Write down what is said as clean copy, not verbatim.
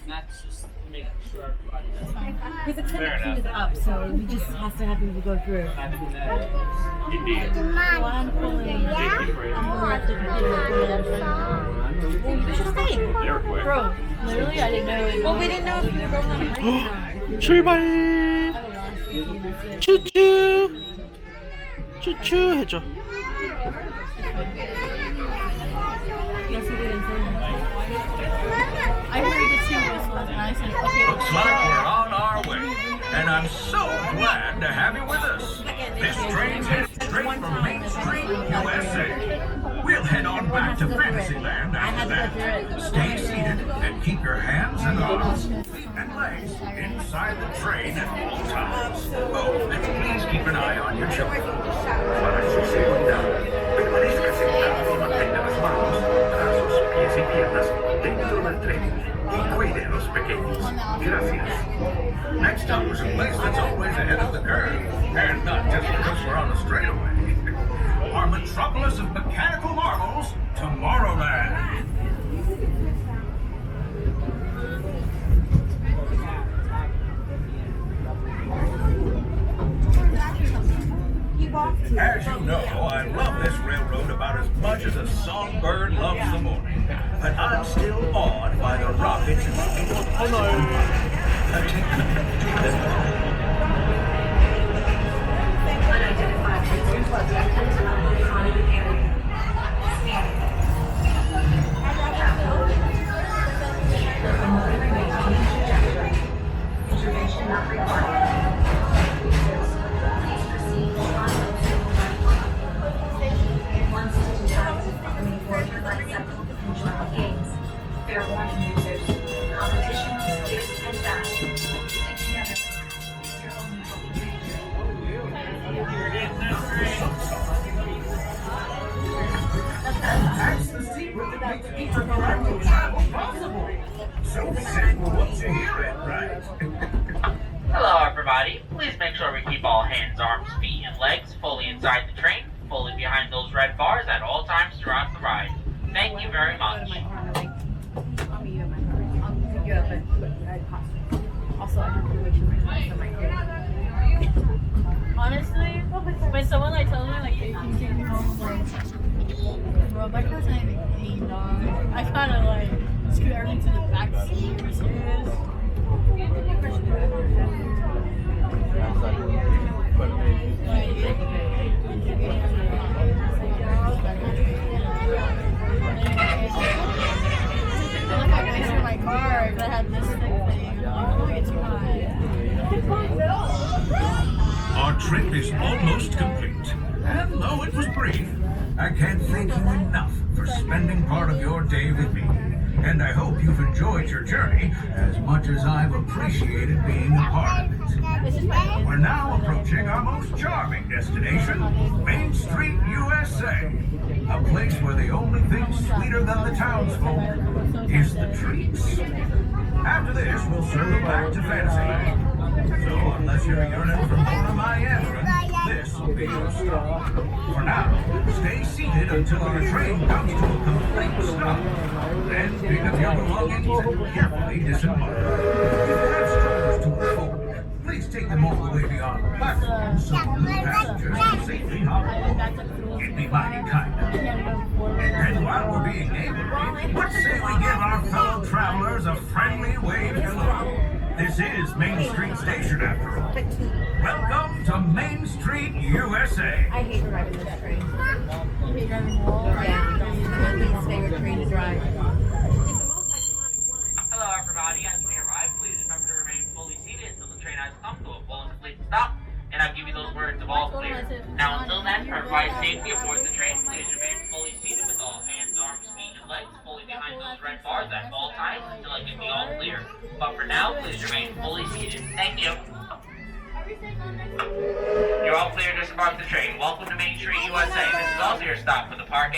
That's just to make sure everybody does. Because it's Fair going to enough. up, so we just have to have people go through. Indeed. Well, I'm pulling. I'm elected to do it. We should stay. They're quick. Bro, literally, I didn't know. Well, we didn't know if you were going on a break or not. 출발! 쭈쭈! 쭈쭈 해줘. Yes, we didn't say that. I heard the two whistles and I said, okay. Looks like we're on our way, and I'm so glad to have you with us. This train's headed straight from Main Street, USA. We'll head on back to Fantasyland after that. Stay seated and keep your hands and arms, feet and legs inside the train at all times. Oh, and please keep an eye on your children. Para su seguridad, permanezca sentado y mantenga las manos, brazos, pies y piernas dentro del tren. Y cuide a los pequeños. Gracias. Next stop is a place that's always ahead of the curve, and not just because we're on the straightaway. Our metropolis of mechanical marvels, Tomorrowland. As you know, I love this railroad about as much as a songbird loves the morning. But I'm still awed by the rockets and Intervention not required. Please proceed once digitized, coming forward with unacceptable control games. Fair warning users. Competition is fierce and fast. Stick together. It's your only hope. that's the secret that makes intergalactic travel possible. So simple once you hear it, right? Hello everybody, please make sure we keep all hands, arms, feet, and legs fully inside the train, fully behind those red bars at all times throughout the ride. Thank you very much. Also, I have to make sure my hands are my hair. Honestly, when someone like tells me like, hey, can you take me home? Like, bro, my car's not even clean, dog. I kind of like scoot everything to the back seat. Are you serious? My car, I had this thing. It's Our trip is almost complete. And though it was brief, I can't thank you enough for spending part of your day with me. And I hope you've enjoyed your journey as much as I've appreciated being a part of it. We're now approaching our most charming destination, Main Street, USA. A place where the only thing sweeter than the townsfolk is the treats. After this, we'll circle back to Fantasyland. So unless you're yearning for more of my entrance, this will be your stop. For now, stay seated until our train comes to a complete stop. Then pick up your belongings and carefully disembark. If you have strollers to unfold, please take them all the way beyond the platform so new passengers can safely hop aboard. It'd be mighty kind of you. And while we're being neighborly, let's say we give our fellow travelers a friendly wave hello. This is Main Street Station after all. Welcome to Main Street, USA. I hate driving this train. You hate driving Walt? Yeah. It's my least favorite train to drive. Hello everybody, as we arrive, please remember to remain fully seated until the train has come to a full and complete stop, and I'll give you those words of all clear. Now until then, for everybody's safety aboard the train, please remain fully seated with all hands, arms, feet, and legs fully behind those red bars at all times until I give you all clear. But for now, please remain fully seated. Thank you. You're all clear to disembark the train. Welcome to Main Street, USA. This is also your stop for the park.